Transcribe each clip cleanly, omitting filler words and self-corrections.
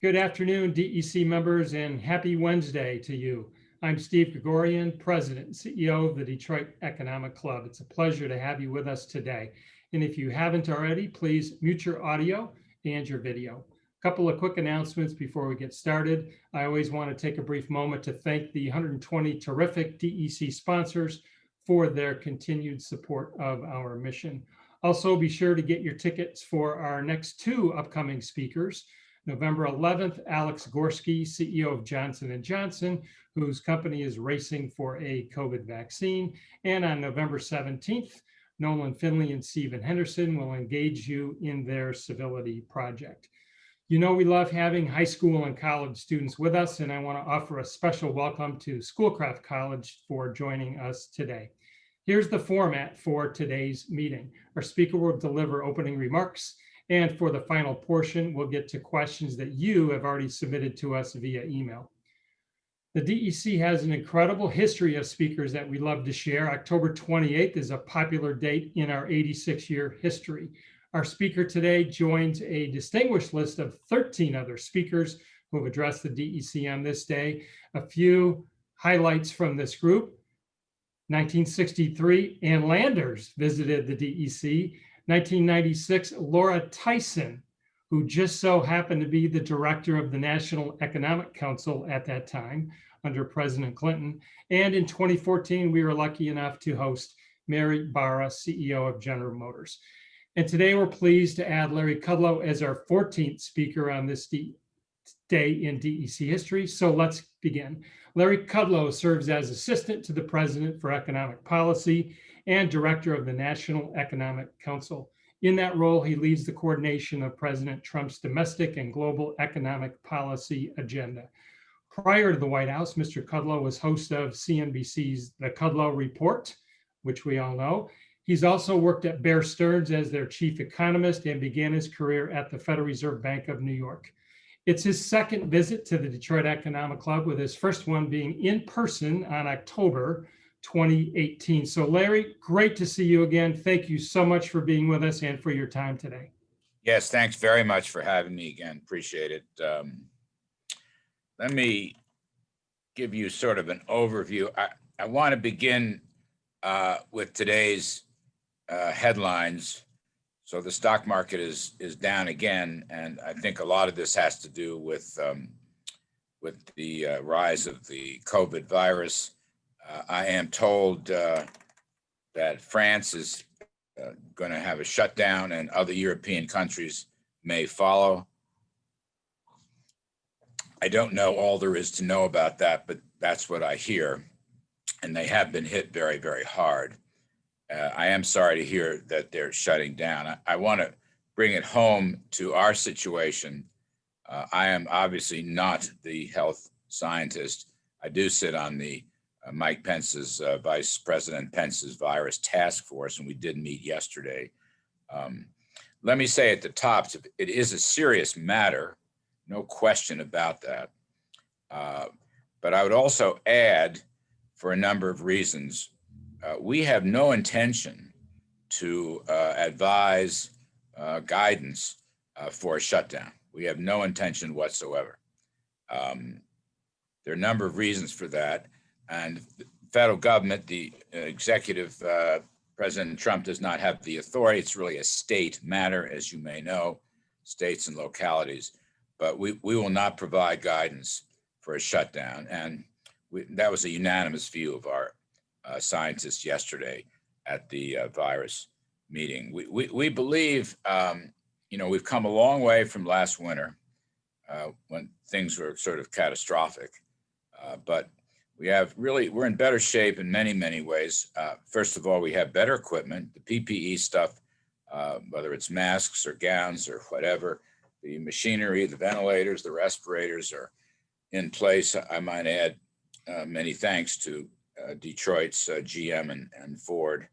Good afternoon, DEC members, and happy Wednesday to you. I'm Steve Gregorian, President and CEO of the Detroit Economic Club. It's a pleasure to have you with us today. And if you haven't already, please mute your audio and your video. A couple of quick announcements before we get started. I always want to take a brief moment to thank the 120 terrific DEC sponsors for their continued support of our mission. Also, be sure to get your tickets for our next two upcoming speakers. November 11th, Alex Gorski, CEO of Johnson & Johnson, whose company is racing for a COVID vaccine. And on November 17th, Nolan Finley and Stephen Henderson will engage you in their civility project. You know we love having high school and college students with us, and I want to offer a special welcome to Schoolcraft College for joining us today. Here's the format for today's meeting. Our speaker will deliver opening remarks, and for the final portion, we'll get to questions that you have already submitted to us via email. The DEC has an incredible history of speakers that we love to share. October 28th is a popular date in our 86-year history. Our speaker today joins a distinguished list of 13 other speakers who have addressed the DEC on this day. A few highlights from this group. 1963, Ann Landers visited the DEC. 1996, Laura Tyson, who just so happened to be the director of the National Economic Council at that time under President Clinton. And in 2014, we were lucky enough to host Mary Barra, CEO of General Motors. And today we're pleased to add Larry Kudlow as our 14th speaker on this day in DEC history. So let's begin. Larry Kudlow serves as Assistant to the President for Economic Policy and Director of the National Economic Council. In that role, he leads the coordination of President Trump's domestic and global economic policy agenda. Prior to the White House, Mr. Kudlow was host of CNBC's The Kudlow Report, which we all know. He's also worked at Bear Stearns as their chief economist and began his career at the Federal Reserve Bank of New York. It's his second visit to the Detroit Economic Club, with his first one being in person on October 2018. So Larry, great to see you again. Thank you so much for being with us and for your time today. Yes, thanks very much for having me again. Appreciate it. Let me give you sort of an overview. I want to begin with today's headlines. So the stock market is down again, and I think a lot of this has to do with the rise of the COVID virus. I am told that France is going to have a shutdown, and other European countries may follow. I don't know all there is to know about that, but that's what I hear, and they have been hit very, very hard. I am sorry to hear that they're shutting down. I want to bring it home to our situation. I am obviously not the health scientist. I do sit on the Mike Pence's, Vice President Pence's virus task force, and we did meet yesterday. Let me say at the top, it is a serious matter, no question about that. But I would also add, for a number of reasons, we have no intention to advise guidance for a shutdown. We have no intention whatsoever. There are a number of reasons for that. And the federal government, the executive, President Trump does not have the authority. It's really a state matter, as you may know, states and localities. But we will not provide guidance for a shutdown. And that was a unanimous view of our scientists yesterday at the virus meeting. We believe, we've come a long way from last winter when things were sort of catastrophic. But we're in better shape in many, many ways. First of all, we have better equipment, the PPE stuff, whether it's masks or gowns or whatever, the machinery, the ventilators, the respirators are in place. I might add many thanks to Detroit's GM and Ford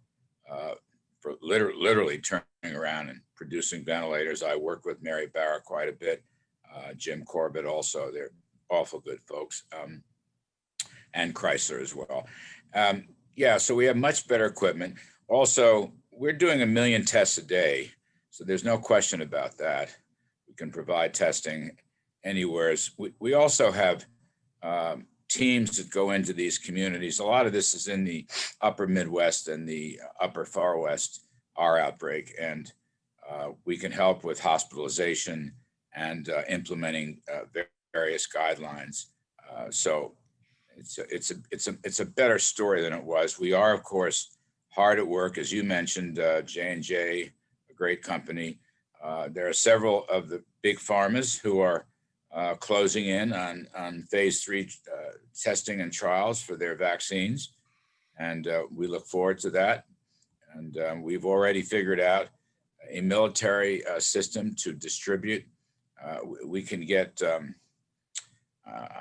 for literally turning around and producing ventilators. I work with Mary Barra quite a bit, Jim Corbett also. They're awful good folks. And Chrysler as well. So we have much better equipment. Also, we're doing 1 million tests a day, so there's no question about that. We can provide testing anywhere. We also have teams that go into these communities. A lot of this is in the upper Midwest and the upper Far West, our outbreak, and we can help with hospitalization and implementing various guidelines. So it's a better story than it was. We are, of course, hard at work, as you mentioned, J&J, a great company. There are several of the big pharmas who are closing in on phase 3 testing and trials for their vaccines. And we look forward to that. And we've already figured out a military system to distribute. We can get,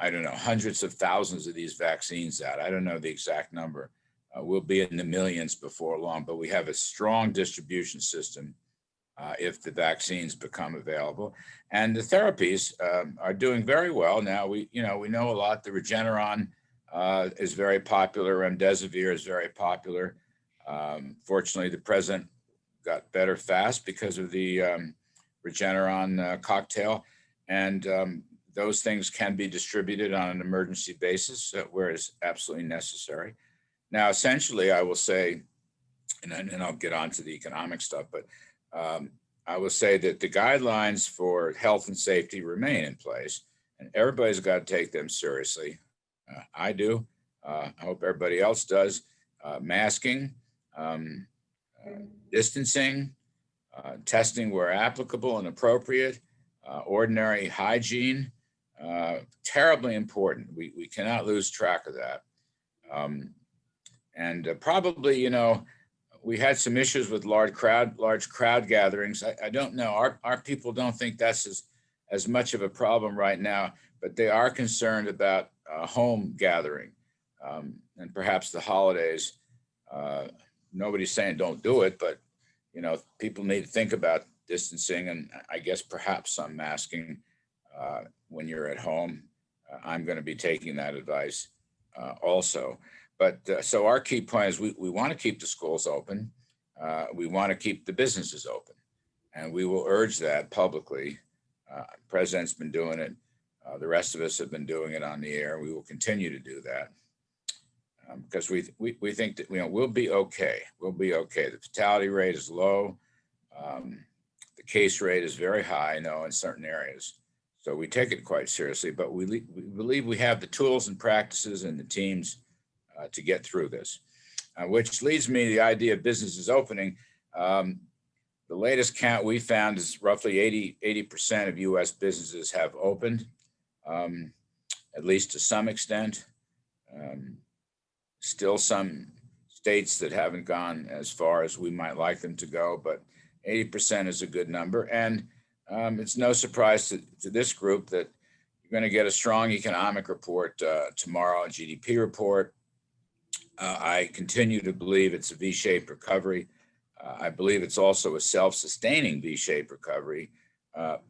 I don't know, hundreds of thousands of these vaccines out. I don't know the exact number. We'll be in the millions before long, but we have a strong distribution system if the vaccines become available. And the therapies are doing very well. Now, we know a lot. The Regeneron is very popular. Remdesivir is very popular. Fortunately, the president got better fast because of the Regeneron cocktail. And those things can be distributed on an emergency basis where it's absolutely necessary. Now, essentially, I will say, and I'll get on to the economic stuff, but I will say that the guidelines for health and safety remain in place, and everybody's got to take them seriously. I do. I hope everybody else does. Masking, distancing, testing where applicable and appropriate, ordinary hygiene, terribly important. We cannot lose track of that. And probably, we had some issues with large crowd gatherings. I don't know. Our people don't think that's as much of a problem right now, but they are concerned about home gathering and perhaps the holidays. Nobody's saying don't do it, but people need to think about distancing and I guess perhaps some masking when you're at home. I'm going to be taking that advice also. But so our key point is we want to keep the schools open. We want to keep the businesses open. And we will urge that publicly. The president's been doing it. The rest of us have been doing it on the air. We will continue to do that because we think that we'll be okay. We'll be okay. The fatality rate is low. The case rate is very high, in certain areas. So we take it quite seriously, but we believe we have the tools and practices and the teams to get through this, which leads me to the idea of businesses opening. The latest count we found is roughly 80% of U.S. businesses have opened, at least to some extent. Still some states that haven't gone as far as we might like them to go, but 80% is a good number. And it's no surprise to this group that you're going to get a strong economic report tomorrow, a GDP report. I continue to believe it's a V-shaped recovery. I believe it's also a self-sustaining V-shaped recovery,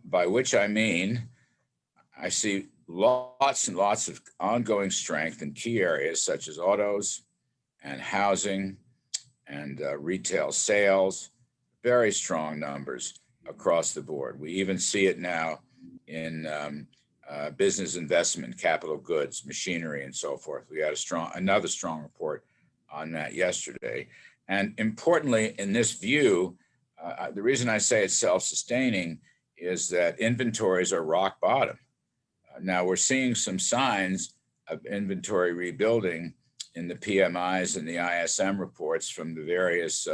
by which I mean I see lots and lots of ongoing strength in key areas such as autos and housing and retail sales, very strong numbers across the board. We even see it now in business investment, capital goods, machinery, and so forth. We had another strong report on that yesterday. And importantly, in this view, the reason I say it's self-sustaining is that inventories are rock bottom. Now we're seeing some signs of inventory rebuilding in the PMIs and the ISM reports from the various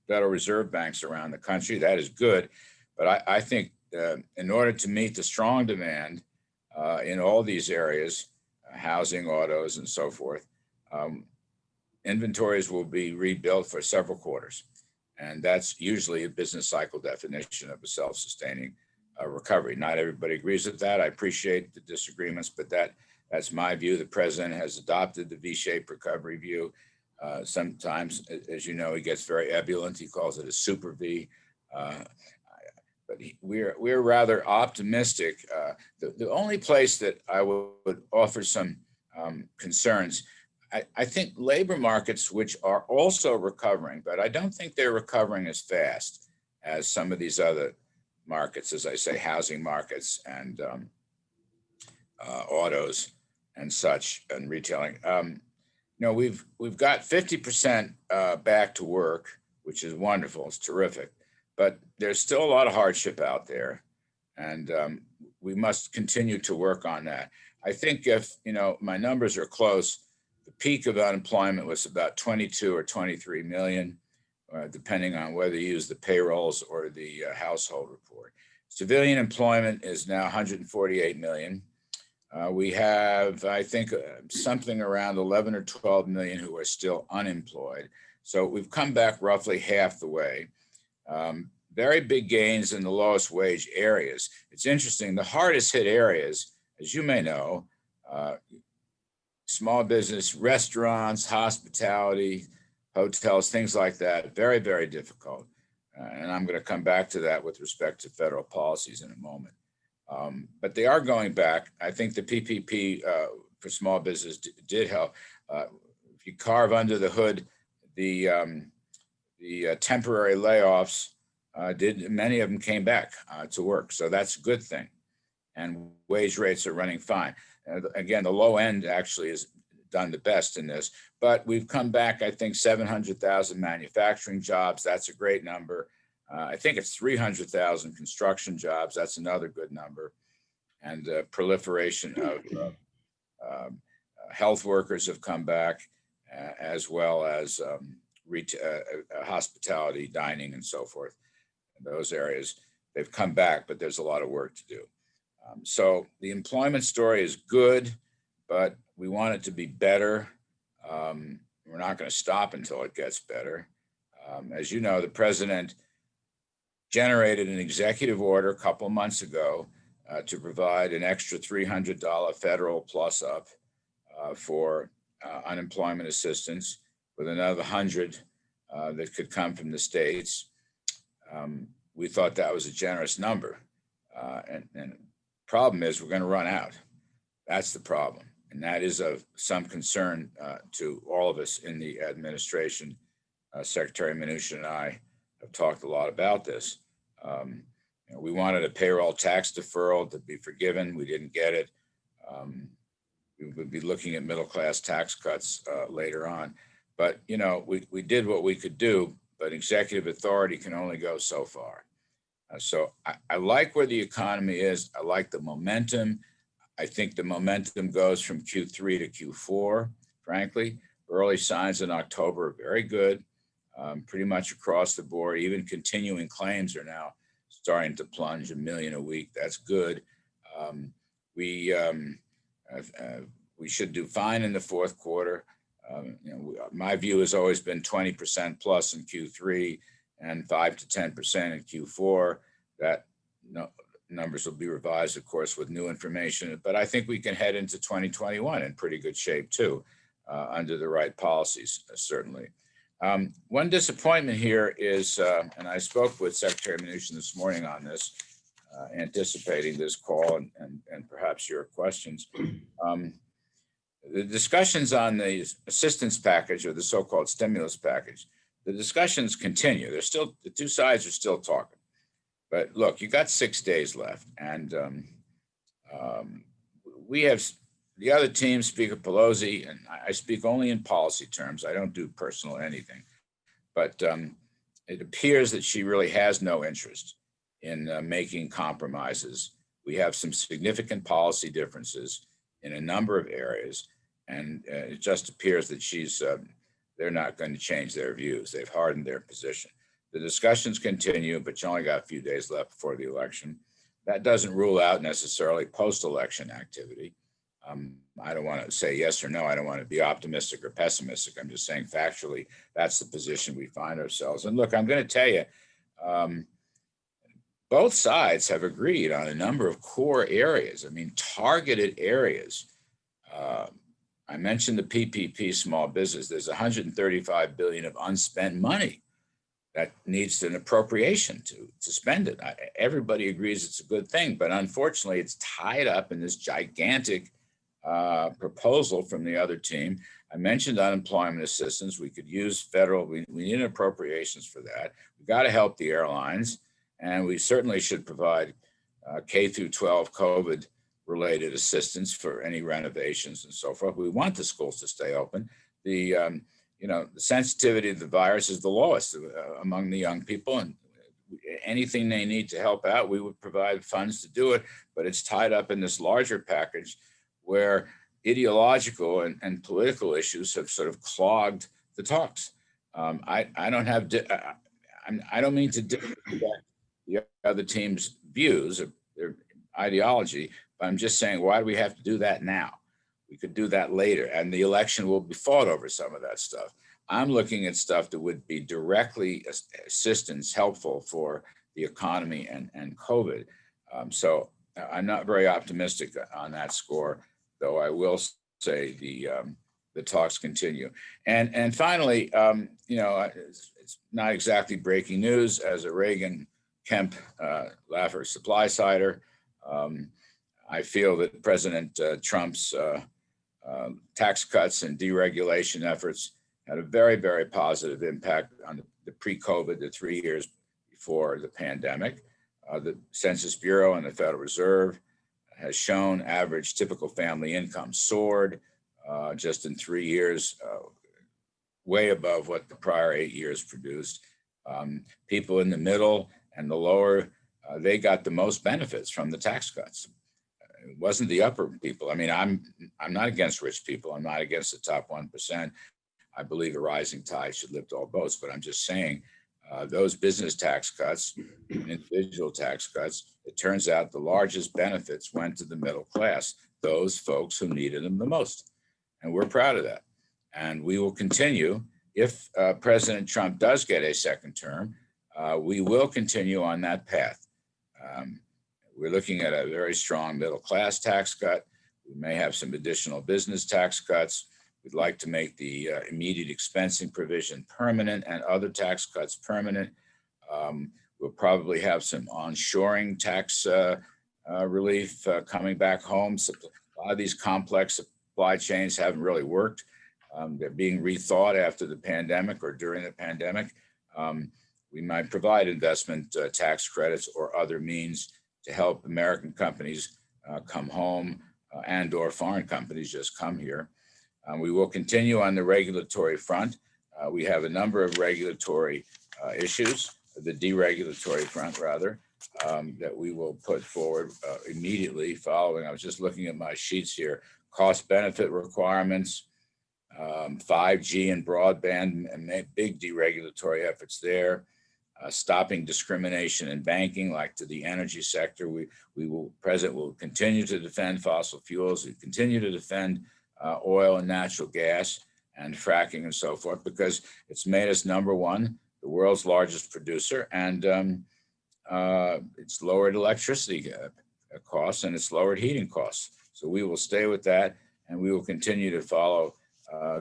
Federal Reserve banks around the country. That is good. But I think in order to meet the strong demand in all these areas, housing, autos, and so forth, inventories will be rebuilt for several quarters. And that's usually a business cycle definition of a self-sustaining recovery. Not everybody agrees with that. I appreciate the disagreements, but that's my view. The president has adopted the V-shaped recovery view. Sometimes, as you know, he gets very ebullient. He calls it a super V. But we're rather optimistic. The only place that I would offer some concerns, I think labor markets, which are also recovering, but I don't think they're recovering as fast as some of these other markets, as I say, housing markets and autos and such and retailing. We've got 50% back to work, which is wonderful. It's terrific, but there's still a lot of hardship out there, and we must continue to work on that. I think if my numbers are close, the peak of unemployment was about 22 or 23 million, depending on whether you use the payrolls or the household report. Civilian employment is now 148 million. We have, I think, something around 11 or 12 million who are still unemployed. So we've come back roughly half the way. Very big gains in the lowest wage areas. It's interesting, the hardest hit areas, as you may know, small business, restaurants, hospitality, hotels, things like that, very, very difficult. And I'm going to come back to that with respect to federal policies in a moment. But they are going back. I think the PPP for small business did help. If you carve under the hood, the temporary layoffs many of them came back to work. So that's a good thing. And wage rates are running fine. Again, the low end actually has done the best in this, but we've come back, I think, 700,000 manufacturing jobs. That's a great number. I think it's 300,000 construction jobs. That's another good number. And proliferation of health workers have come back, as well as hospitality, dining, and so forth. In those areas, they've come back, but there's a lot of work to do. So the employment story is good, but we want it to be better. We're not going to stop until it gets better. As you know, the president generated an executive order a couple of months ago to provide an extra $300 federal plus up for unemployment assistance, with another 100 that could come from the states. We thought that was a generous number. And problem is we're going to run out. That's the problem. And that is of some concern to all of us in the administration. Secretary Mnuchin and I have talked a lot about this. We wanted a payroll tax deferral to be forgiven. We didn't get it. We would be looking at middle-class tax cuts later on. But, we did what we could do, but executive authority can only go so far. So I like where the economy is. I like the momentum. I think the momentum goes from Q3 to Q4, frankly. Early signs in October are very good, pretty much across the board. Even continuing claims are now starting to plunge 1 million a week. That's good. We should do fine in the fourth quarter. My view has always been 20% plus in Q3 and 5 to 10% in Q4. That numbers will be revised, of course, with new information. But I think we can head into 2021 in pretty good shape too, under the right policies, certainly. One disappointment here is, and I spoke with Secretary Mnuchin this morning on this, anticipating this call and perhaps your questions. The discussions on the assistance package, or the so-called stimulus package, the discussions continue. The two sides are still talking. But look, you got 6 days left, and we have the other team, Speaker Pelosi, and I speak only in policy terms. I don't do personal anything, but it appears that she really has no interest in making compromises. We have some significant policy differences in a number of areas, and it just appears that they're not going to change their views. They've hardened their position. The discussions continue, but you only got a few days left before the election. That doesn't rule out necessarily post-election activity. I don't want to say yes or no. I don't want to be optimistic or pessimistic. I'm just saying factually, that's the position we find ourselves. And look, I'm going to tell you, both sides have agreed on a number of core areas. I mean, targeted areas. I mentioned the PPP small business. There's 135 billion of unspent money that needs an appropriation to spend it. Everybody agrees it's a good thing, but unfortunately, it's tied up in this gigantic proposal from the other team. I mentioned unemployment assistance. We could use federal. We need appropriations for that. We've got to help the airlines, and we certainly should provide K through 12 COVID related assistance for any renovations and so forth. We want the schools to stay open. The sensitivity of the virus is the lowest among the young people, and anything they need to help out, we would provide funds to do it. But it's tied up in this larger package where ideological and political issues have sort of clogged the talks. I don't mean to disrespect the other team's views or their ideology, but I'm just saying, why do we have to do that now? We could do that later, and the election will be fought over some of that stuff. I'm looking at stuff that would be directly assistance helpful for the economy and COVID. So I'm not very optimistic on that score, though I will say the talks continue. And finally, it's not exactly breaking news as a Reagan Kemp Laffer supply sider. I feel that President Trump's tax cuts and deregulation efforts had a very, very positive impact on the pre-COVID, the 3 years before the pandemic. The Census Bureau and the Federal Reserve has shown average typical family income soared just in 3 years, way above what the prior 8 years produced. People in the middle and the lower, they got the most benefits from the tax cuts. It wasn't the upper people. I mean, I'm not against rich people. I'm not against the top 1%. I believe a rising tide should lift all boats, but I'm just saying those business tax cuts, individual tax cuts, it turns out the largest benefits went to the middle class, those folks who needed them the most. And we're proud of that. And we will continue. If President Trump does get a second term, we will continue on that path. We're looking at a very strong middle class tax cut. We may have some additional business tax cuts. We'd like to make the immediate expensing provision permanent and other tax cuts permanent. We'll probably have some onshoring tax relief coming back home. So a lot of these complex supply chains haven't really worked. They're being rethought after the pandemic or during the pandemic. We might provide investment tax credits or other means to help American companies come home and or foreign companies just come here. We will continue on the regulatory front. We have a number of regulatory issues, the deregulatory front rather, that we will put forward immediately following. I was just looking at my sheets here, cost benefit requirements, 5G and broadband, and big deregulatory efforts there. Stopping discrimination in banking, like to the energy sector. President will continue to defend fossil fuels. We continue to defend oil and natural gas and fracking and so forth, because it's made us number one, the world's largest producer, and it's lowered electricity costs and it's lowered heating costs. So we will stay with that, and we will continue to follow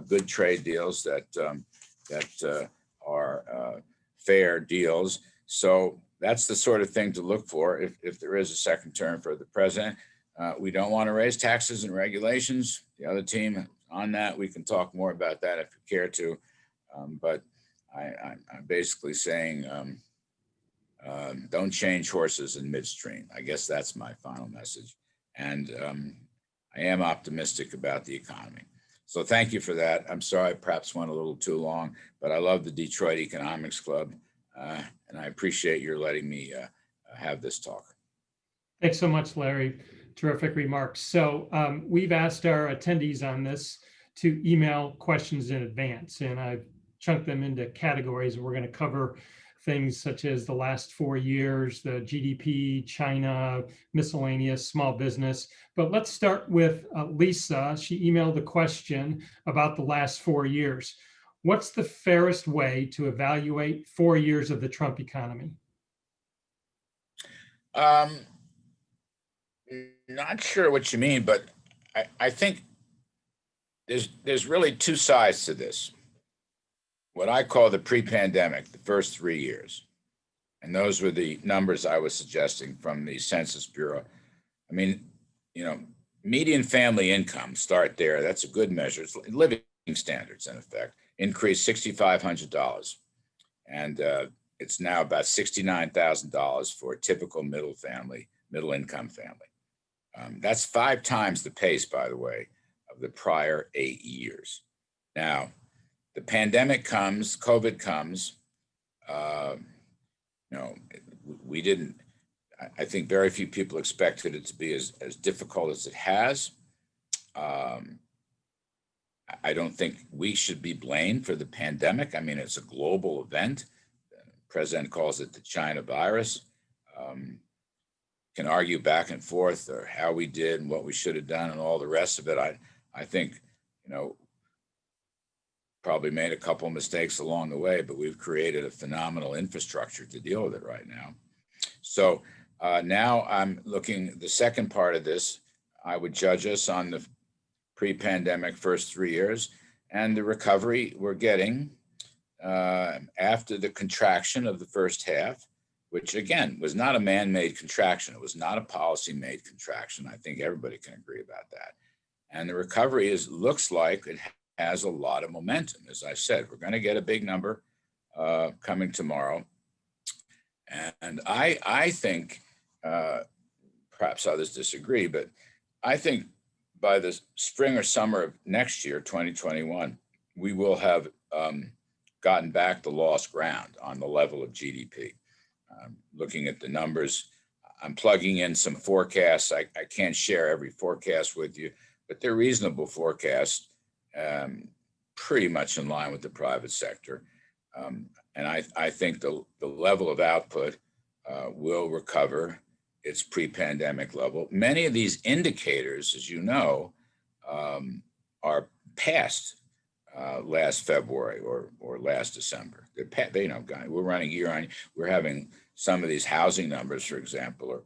good trade deals that are fair deals. So that's the sort of thing to look for if there is a second term for the president. We don't want to raise taxes and regulations. The other team on that, we can talk more about that if you care to. But I'm basically saying don't change horses in midstream. I guess that's my final message. And I am optimistic about the economy. So thank you for that. I'm sorry I perhaps went a little too long, but I love the Detroit Economics Club, and I appreciate your letting me have this talk. Thanks so much, Larry. Terrific remarks. So we've asked our attendees on this to email questions in advance, and I've chunked them into categories. We're going to cover things such as the last 4 years, the GDP, China, miscellaneous, small business. But let's start with Lisa. She emailed a question about the last 4 years. What's the fairest way to evaluate 4 years of the Trump economy? Not sure what you mean, but I think there's really two sides to this. What I call the pre-pandemic, the first 3 years. And those were the numbers I was suggesting from the Census Bureau. I mean, median family income, start there. That's a good measure. It's living standards, in effect, increased $6,500. And it's now about $69,000 for a typical middle income family. That's 5 times the pace, by the way, of the prior 8 years. Now, the pandemic comes, COVID comes. Uh, you know, we didn't. I think very few people expected it to be as difficult as it has. Um, I don't think we should be blamed for the pandemic. I mean, it's a global event. The president calls it the China virus. Um, can argue back and forth or how we did and what we should have done and all the rest of it. I think, probably made a couple of mistakes along the way, but we've created a phenomenal infrastructure to deal with it right now. So now I'm looking, the second part of this, I would judge us on the pre-pandemic first 3 years and the recovery we're getting after the contraction of the first half, which again was not a man-made contraction. It was not a policy-made contraction. I think everybody can agree about that. And the recovery looks like it has a lot of momentum. As I said, we're going to get a big number coming tomorrow. And I think, perhaps others disagree, but I think by the spring or summer of next year, 2021, we will have gotten back the lost ground on the level of GDP. Looking at the numbers, I'm plugging in some forecasts. I can't share every forecast with you, but they're reasonable forecasts, pretty much in line with the private sector. And I think the level of output will recover its pre-pandemic level. Many of these indicators, as you know, are past last February or last December. We're running year on year. We're having some of these housing numbers, for example,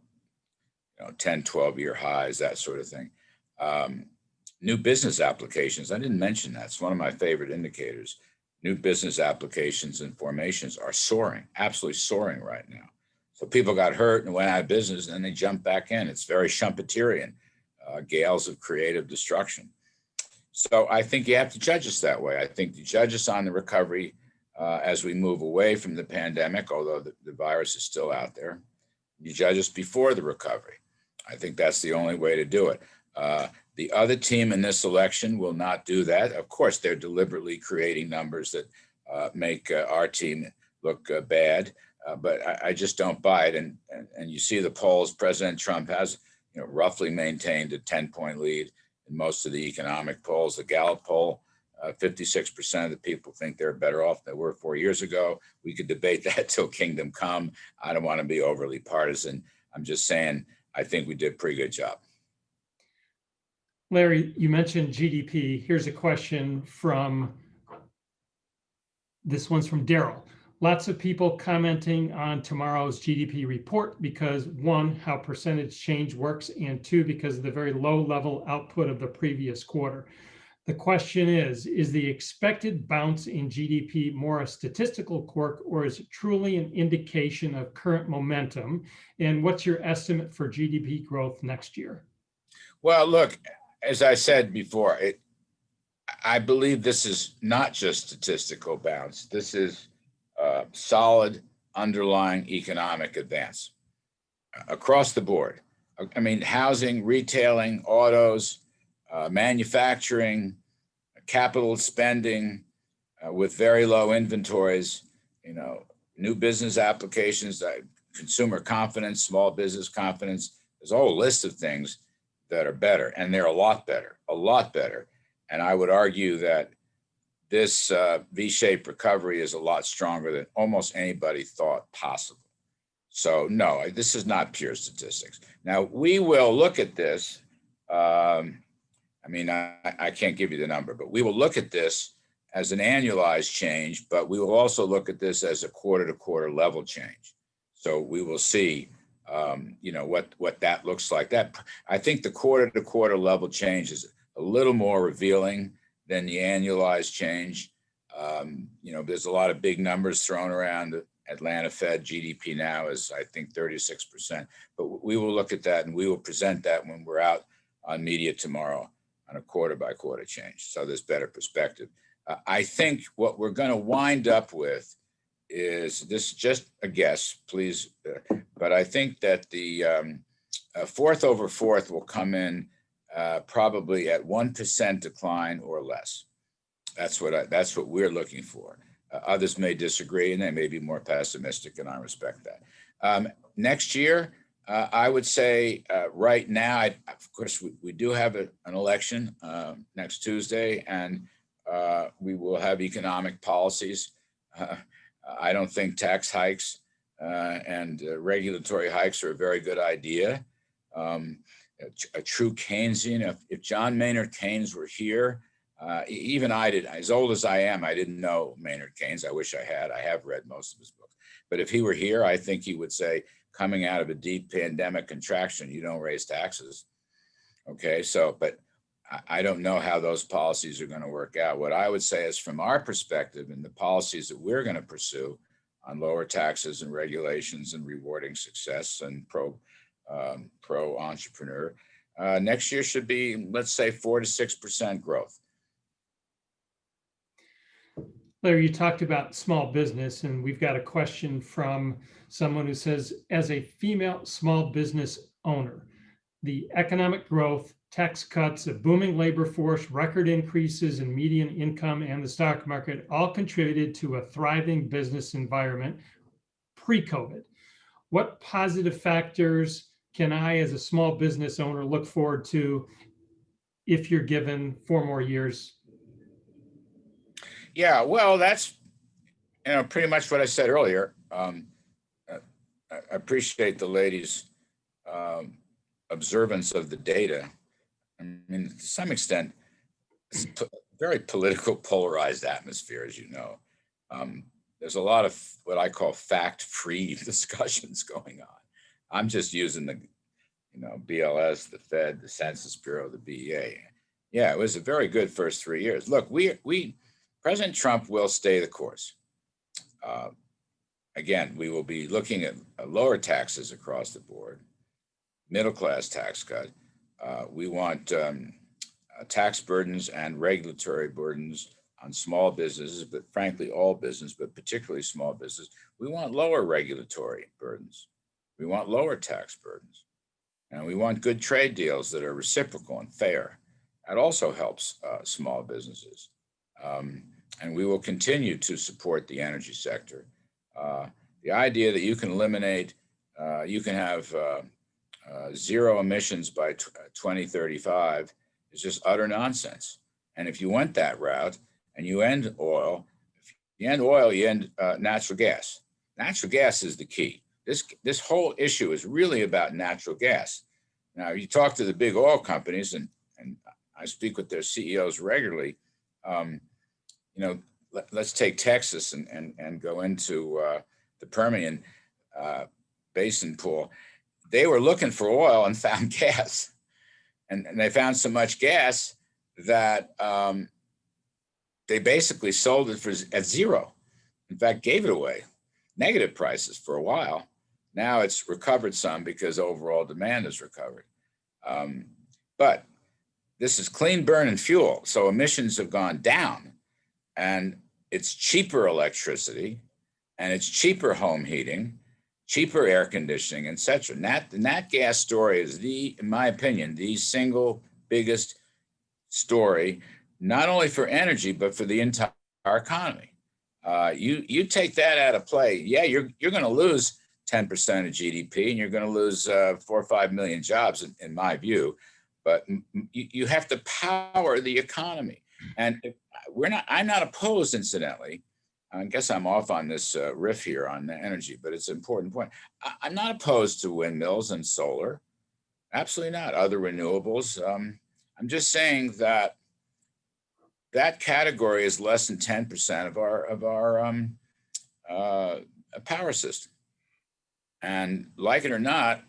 are 10, 12-year highs, that sort of thing. New business applications, I didn't mention that. It's one of my favorite indicators. New business applications and formations are soaring, absolutely soaring right now. So people got hurt and went out of business and then they jumped back in. It's very Schumpeterian, gales of creative destruction. So I think you have to judge us that way. I think you judge us on the recovery as we move away from the pandemic, although the virus is still out there. You judge us before the recovery. I think that's the only way to do it. The other team in this election will not do that. Of course, they're deliberately creating numbers that make our team look bad, but I just don't buy it. And you see the polls, President Trump has roughly maintained a 10-point lead in most of the economic polls. The Gallup poll, 56% of the people think they're better off than they were 4 years ago. We could debate that till kingdom come. I don't want to be overly partisan. I'm just saying, I think we did a pretty good job. Larry, you mentioned GDP. Here's a question this one's from Daryl. Lots of people commenting on tomorrow's GDP report because 1, how percentage change works, and 2, because of the very low level output of the previous quarter. The question is the expected bounce in GDP more a statistical quirk, or is it truly an indication of current momentum? And what's your estimate for GDP growth next year? Well, look, as I said before, I believe this is not just statistical bounce. This is solid underlying economic advance across the board. I mean, housing, retailing, autos, manufacturing, capital spending with very low inventories, new business applications, consumer confidence, small business confidence. There's a whole list of things that are better, and they're a lot better. And I would argue that this V-shaped recovery is a lot stronger than almost anybody thought possible. So no, this is not pure statistics. Now, we will look at this. I can't give you the number, but we will look at this as an annualized change, but we will also look at this as a quarter-to-quarter level change. So we will see, what that looks like. That, I think the quarter-to-quarter level change is a little more revealing than the annualized change. There's a lot of big numbers thrown around. Atlanta Fed GDP now is, I think, 36%. But we will look at that and we will present that when we're out on media tomorrow on a quarter-by-quarter change. So there's better perspective. I think what we're going to wind up with is, this is just a guess, please, but I think that the fourth over fourth will come in probably at 1% decline or less. That's what we're looking for. Others may disagree and they may be more pessimistic, and I respect that. Next year, I would say right now, of course, we do have an election next Tuesday, and we will have economic policies. I don't think tax hikes and regulatory hikes are a very good idea. A true Keynesian, if John Maynard Keynes were here, even I did, as old as I am, I didn't know Maynard Keynes. I wish I had. I have read most of his books. But if he were here, I think he would say, coming out of a deep pandemic contraction, you don't raise taxes. Okay, so, but I don't know how those policies are going to work out. What I would say is, from our perspective and the policies that we're going to pursue on lower taxes and regulations and rewarding success and pro entrepreneur, next year should be, let's say, 4 to 6% growth. Larry, you talked about small business, and we've got a question from someone who says, as a female small business owner, the economic growth, tax cuts, a booming labor force, record increases in median income, and the stock market all contributed to a thriving business environment pre-COVID. What positive factors can I, as a small business owner, look forward to if you're given 4 more years? Yeah, well, that's pretty much what I said earlier. I appreciate the lady's observance of the data. I mean, to some extent, it's a very political, polarized atmosphere, as you know. There's a lot of what I call fact-free discussions going on. I'm just using the, BLS, the Fed, the Census Bureau, the BEA. Yeah, it was a very good first 3 years. Look, President Trump will stay the course. Again, we will be looking at lower taxes across the board, middle-class tax cut. We want tax burdens and regulatory burdens on small businesses, but frankly, all business, but particularly small business. We want lower regulatory burdens. We want lower tax burdens. And we want good trade deals that are reciprocal and fair. That also helps small businesses. And we will continue to support the energy sector. The idea that you can eliminate, you can have zero emissions by 2035 is just utter nonsense. And if you went that route and you end oil, you end natural gas. Natural gas is the key. This whole issue is really about natural gas. Now, you talk to the big oil companies, and I speak with their CEOs regularly. Let's take Texas and go into the Permian Basin pool. They were looking for oil and found gas, and they found so much gas that they basically sold it at zero. In fact, gave it away, negative prices for a while. Now it's recovered some because overall demand has recovered. But this is clean burning fuel, so emissions have gone down, and it's cheaper electricity, and it's cheaper home heating, cheaper air conditioning, et cetera. The nat gas story is in my opinion, the single biggest story, not only for energy, but for the entire economy. You take that out of play, yeah, you're going to lose 10% of GDP, and you're going to lose 4 or 5 million jobs, in my view. But you have to power the economy, and I'm not opposed, incidentally. I guess I'm off on this riff here on the energy, but it's an important point. I'm not opposed to windmills and solar, absolutely not. Other renewables. I'm just saying that category is less than 10% of our power system. And like it or not,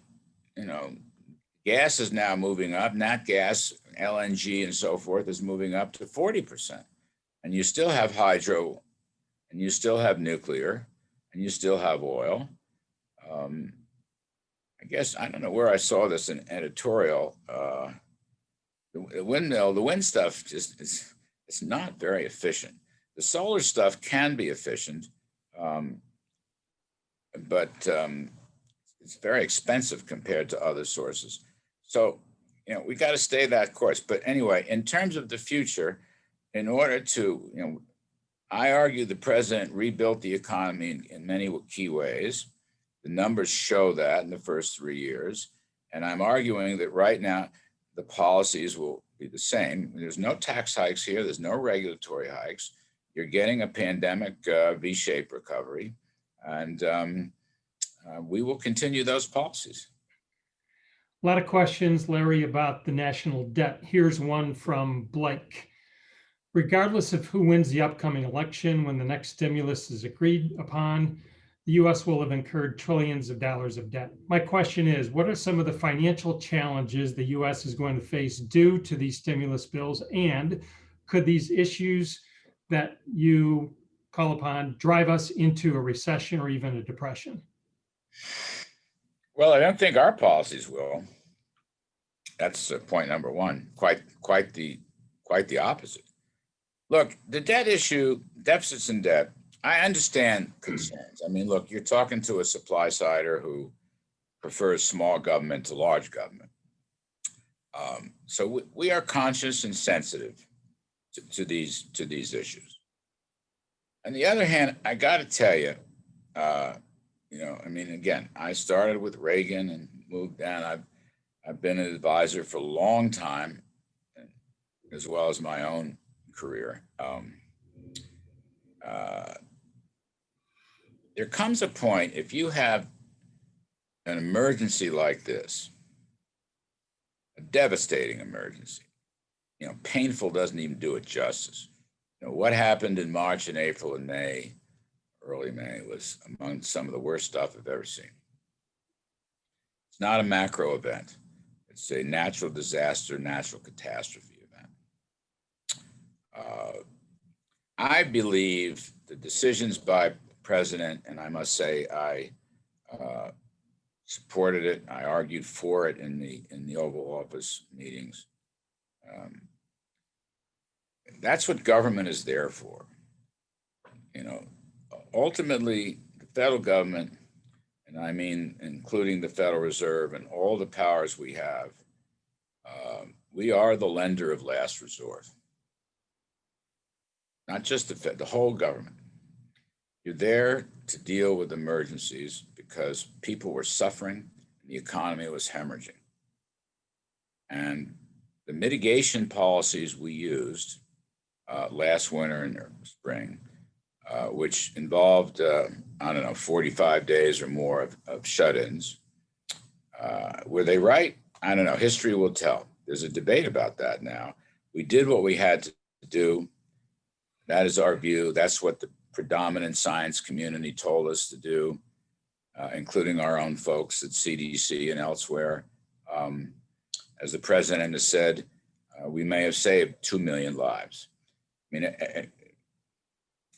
gas is now moving up. Nat gas, LNG, and so forth is moving up to 40%. And you still have hydro, and you still have nuclear, and you still have oil. I guess, I don't know where I saw this in editorial. The windmill, the wind stuff it's not very efficient. The solar stuff can be efficient, but it's very expensive compared to other sources. So, we got to stay that course. But anyway, in terms of the future, in order to, I argue the president rebuilt the economy in many key ways. The numbers show that in the first 3 years. And I'm arguing that right now the policies will be the same. There's no tax hikes here. There's no regulatory hikes. You're getting a pandemic V-shaped recovery. And we will continue those policies. A lot of questions, Larry, about the national debt. Here's one from Blake. Regardless of who wins the upcoming election, when the next stimulus is agreed upon, the U.S. will have incurred trillions of dollars of debt. My question is, what are some of the financial challenges the U.S. is going to face due to these stimulus bills? And could these issues that you call upon drive us into a recession or even a depression? Well, I don't think our policies will. That's point number one. Quite the opposite. Look, the debt issue, deficits and debt, I understand concerns. I mean, look, you're talking to a supply sider who prefers small government to large government. So we are conscious and sensitive to these issues. On the other hand, I got to tell you, I mean, again, I started with Reagan and moved down. I've been an advisor for a long time, as well as my own career. There comes a point, if you have an emergency like this, a devastating emergency, painful doesn't even do it justice. What happened in March and April and May, early May, was among some of the worst stuff I've ever seen. It's not a macro event. It's a natural disaster, natural catastrophe event. I believe the decisions by president, and I must say I supported it. I argued for it in the Oval Office meetings. That's what government is there for. Ultimately, the federal government, and I mean including the Federal Reserve and all the powers we have, we are the lender of last resort. Not just the whole government. You're there to deal with emergencies because people were suffering and the economy was hemorrhaging. And the mitigation policies we used last winter and spring, which involved, 45 days or more of shut-ins. Were they right? I don't know. History will tell. There's a debate about that now. We did what we had to do. That is our view. That's what the predominant science community told us to do, including our own folks at CDC and elsewhere. As the president has said, we may have saved 2 million lives. I mean,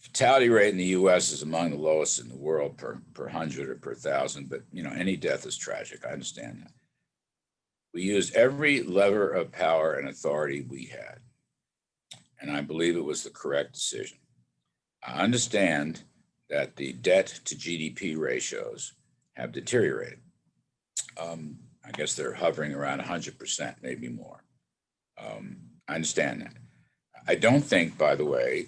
fatality rate in the U.S. is among the lowest in the world per 100 or per 1,000, but any death is tragic. I understand that. We used every lever of power and authority we had, and I believe it was the correct decision. I understand that the debt to GDP ratios have deteriorated. I guess they're hovering around 100%, maybe more. I understand that. I don't think, by the way,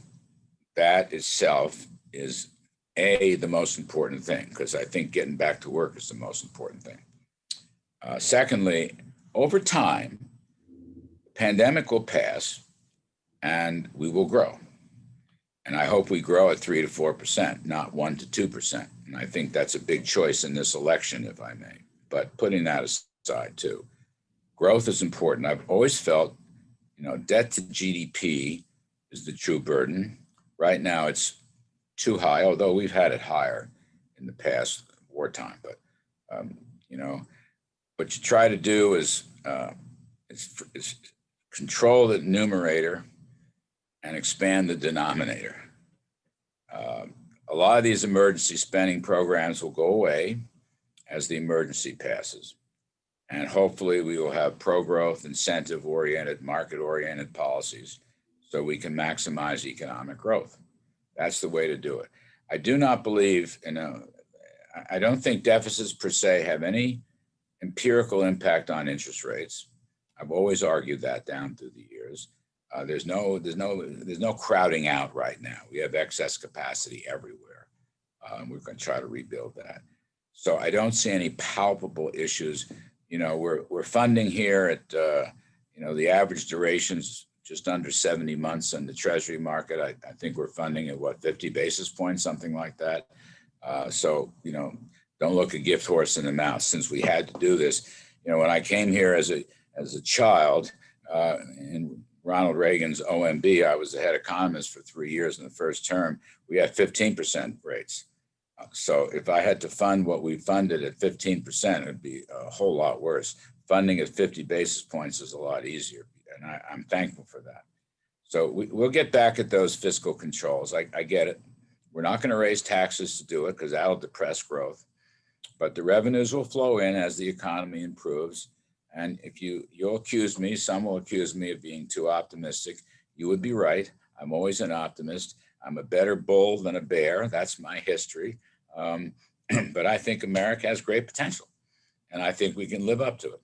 that itself is the most important thing, because I think getting back to work is the most important thing. Secondly, over time, the pandemic will pass and we will grow. And I hope we grow at 3 to 4%, not 1 to 2%. And I think that's a big choice in this election, if I may. But putting that aside too, growth is important. I've always felt, debt to GDP is the true burden. Right now it's too high, although we've had it higher in the past wartime. But, what you try to do is control the numerator and expand the denominator. A lot of these emergency spending programs will go away as the emergency passes. And hopefully we will have pro-growth, incentive-oriented, market-oriented policies so we can maximize economic growth. That's the way to do it. I do not believe I don't think deficits per se have any empirical impact on interest rates. I've always argued that down through the years. There's no crowding out right now. We have excess capacity everywhere. We're going to try to rebuild that. So I don't see any palpable issues. We're funding here at the average duration's just under 70 months in the Treasury market. I think we're funding at 50 basis points, something like that. So don't look a gift horse in the mouth. Since we had to do this, when I came here as a child in Ronald Reagan's OMB, I was the head economist for 3 years in the first term. We had 15% rates. So if I had to fund what we funded at 15%, it'd be a whole lot worse. Funding at 50 basis points is a lot easier, and I'm thankful for that. So we'll get back at those fiscal controls. I get it. We're not going to raise taxes to do it because that'll depress growth, but the revenues will flow in as the economy improves. And if you'll accuse me, some will accuse me of being too optimistic. You would be right. I'm always an optimist. I'm a better bull than a bear. That's my history. But I think America has great potential, and I think we can live up to it.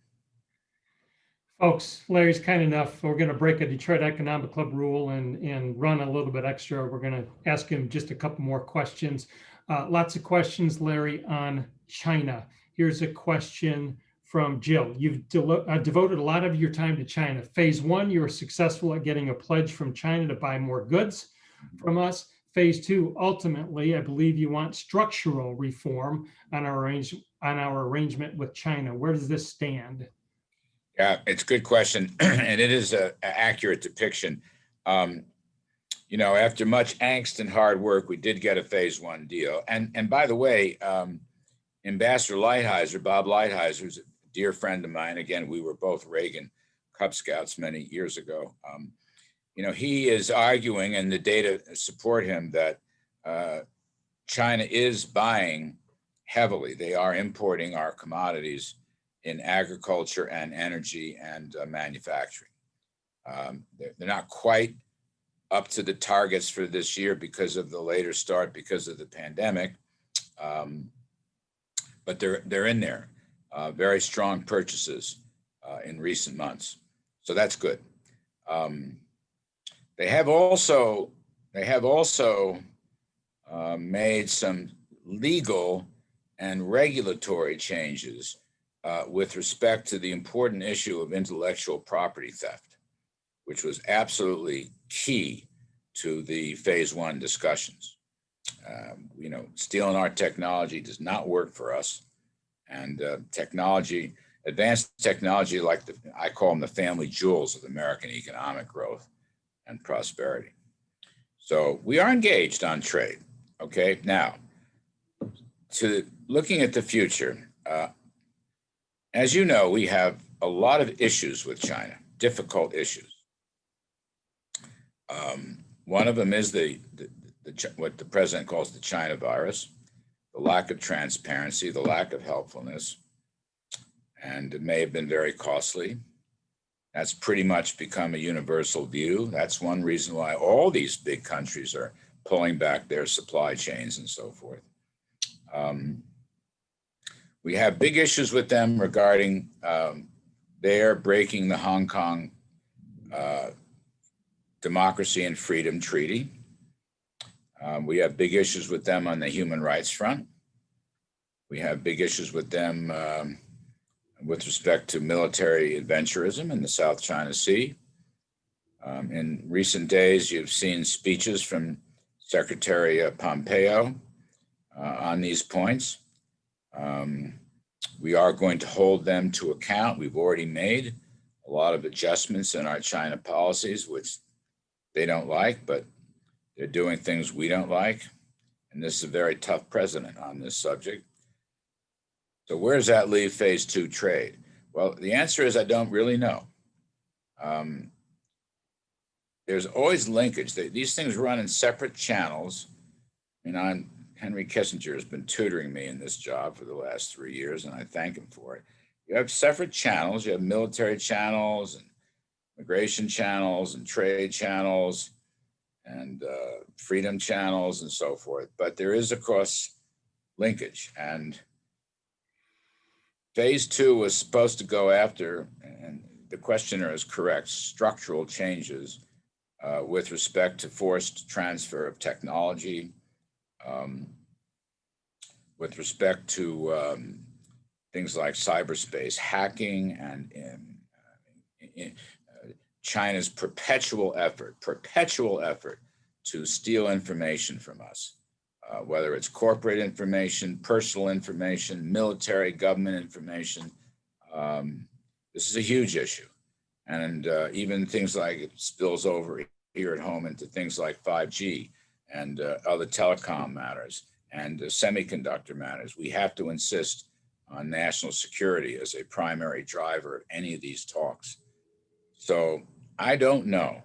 Folks, Larry's kind enough. We're going to break a Detroit Economic Club rule and run a little bit extra. We're going to ask him just a couple more questions. Lots of questions, Larry, on China. Here's a question from Jill. You've devoted a lot of your time to China. Phase 1, you were successful at getting a pledge from China to buy more goods from us. Phase 2, ultimately, I believe you want structural reform on our arrangement with China. Where does this stand? Yeah, it's a good question, and it is an accurate depiction. After much angst and hard work, we did get a phase 1 deal. And by the way, Ambassador Lighthizer, Bob Lighthizer, is a dear friend of mine. Again, we were both Reagan Cub Scouts many years ago. He is arguing, and the data support him, that China is buying heavily. They are importing our commodities in agriculture and energy and manufacturing. They're not quite up to the targets for this year because of the later start, because of the pandemic, but they're in there. Very strong purchases in recent months, so that's good. They have also made some legal and regulatory changes with respect to the important issue of intellectual property theft, which was absolutely key to the phase 1 discussions. Stealing our technology does not work for us, and advanced technology, I call them the family jewels of American economic growth and prosperity. So we are engaged on trade. Okay, now to looking at the future. As you know, we have a lot of issues with China, difficult issues. One of them is what the president calls the China virus, the lack of transparency, the lack of helpfulness, and it may have been very costly. That's pretty much become a universal view. That's one reason why all these big countries are pulling back their supply chains and so forth. We have big issues with them regarding their breaking the Hong Kong Democracy and Freedom Treaty. We have big issues with them on the human rights front. We have big issues with them with respect to military adventurism in the South China Sea. In recent days, you've seen speeches from Secretary Pompeo on these points. We are going to hold them to account. We've already made a lot of adjustments in our China policies, which they don't like, but they're doing things we don't like. And this is a very tough president on this subject. So where does that leave phase 2 trade? Well, the answer is I don't really know. There's always linkage. These things run in separate channels. Henry Kissinger has been tutoring me in this job for the last 3 years, and I thank him for it. You have separate channels. You have military channels and immigration channels and trade channels and freedom channels and so forth. But there is, of course, linkage. And phase two was supposed to go after, and the questioner is correct, structural changes with respect to forced transfer of technology, with respect to things like cyberspace hacking and China's perpetual effort to steal information from us, whether it's corporate information, personal information, military, government information. This is a huge issue. And even things like it spills over here at home into things like 5G and other telecom matters and semiconductor matters. We have to insist on national security as a primary driver of any of these talks. So I don't know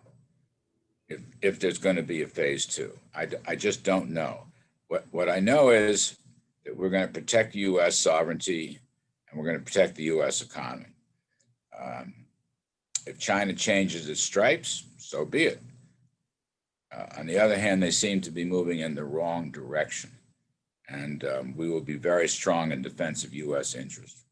if there's going to be a phase two. I just don't know. What I know is that we're going to protect U.S. sovereignty and we're going to protect the U.S. economy. If China changes its stripes, so be it. On the other hand, they seem to be moving in the wrong direction. And we will be very strong in defense of U.S. interests.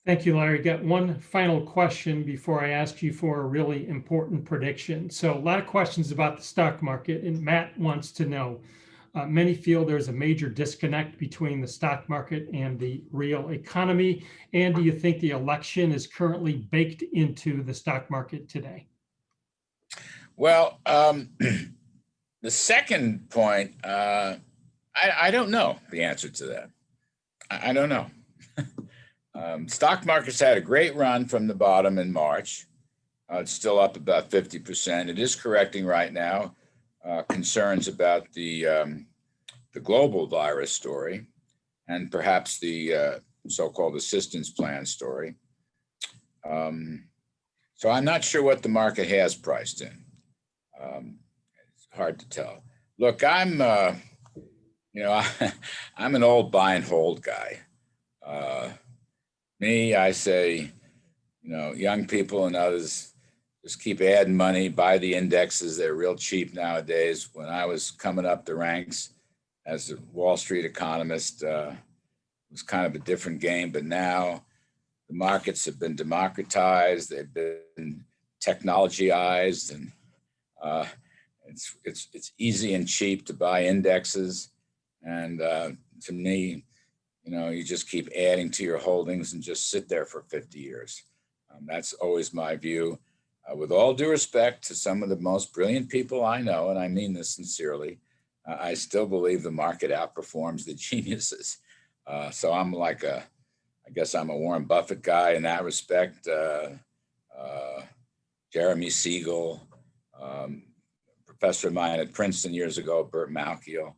Thank you, Larry. Got one final question before I ask you for a really important prediction. So a lot of questions about the stock market, and Matt wants to know, many feel there's a major disconnect between the stock market and the real economy. And do you think the election is currently baked into the stock market today? Well, the second point, I don't know the answer to that. I don't know. Stock market's had a great run from the bottom in March. It's still up about 50%. It is correcting right now. Concerns about the global virus story and perhaps the so-called assistance plan story. So I'm not sure what the market has priced in. It's hard to tell. Look, I'm an old buy and hold guy. I say, young people and others just keep adding money, buy the indexes. They're real cheap nowadays. When I was coming up the ranks as a Wall Street economist, it was kind of a different game. But now the markets have been democratized. They've been technologyized, and it's easy and cheap to buy indexes. And to me, you just keep adding to your holdings and just sit there for 50 years. That's always my view. With all due respect to some of the most brilliant people I know, and I mean this sincerely, I still believe the market outperforms the geniuses. So I'm I guess I'm a Warren Buffett guy in that respect. Jeremy Siegel, professor of mine at Princeton years ago, Burt Malkiel.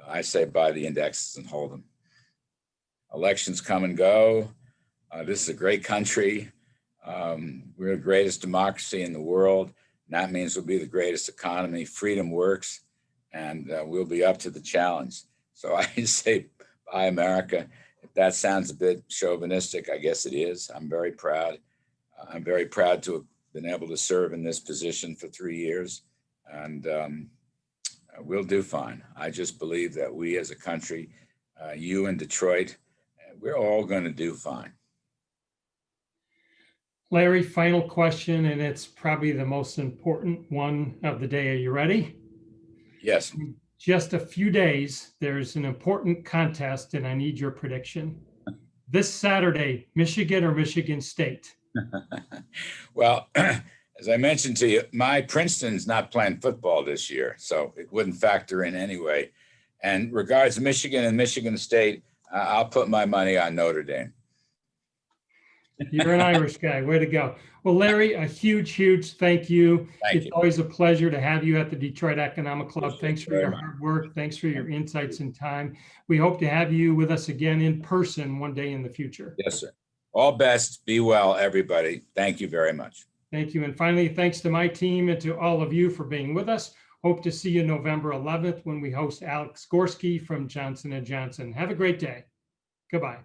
I say buy the indexes and hold them. Elections come and go. This is a great country. We're the greatest democracy in the world. And that means we'll be the greatest economy. Freedom works, and we'll be up to the challenge. So I say buy America. If that sounds a bit chauvinistic, I guess it is. I'm very proud. I'm very proud to have been able to serve in this position for 3 years, and we'll do fine. I just believe that we as a country, you in Detroit, we're all going to do fine. Larry, final question, and it's probably the most important one of the day. Are you ready? Yes. In just a few days, there's an important contest, and I need your prediction. This Saturday, Michigan or Michigan State? Well, as I mentioned to you, my Princeton's not playing football this year, so it wouldn't factor in anyway. And regards to Michigan and Michigan State, I'll put my money on Notre Dame. You're an Irish guy. Way to go. Well, Larry, a huge thank you. It's always a pleasure to have you at the Detroit Economic Club. Thanks for your hard work. Thanks for your insights and time. We hope to have you with us again in person one day in the future. Yes, sir. All best. Be well, everybody. Thank you very much. Thank you. And finally, thanks to my team and to all of you for being with us. Hope to see you November 11th when we host Alex Gorski from Johnson & Johnson. Have a great day. Goodbye.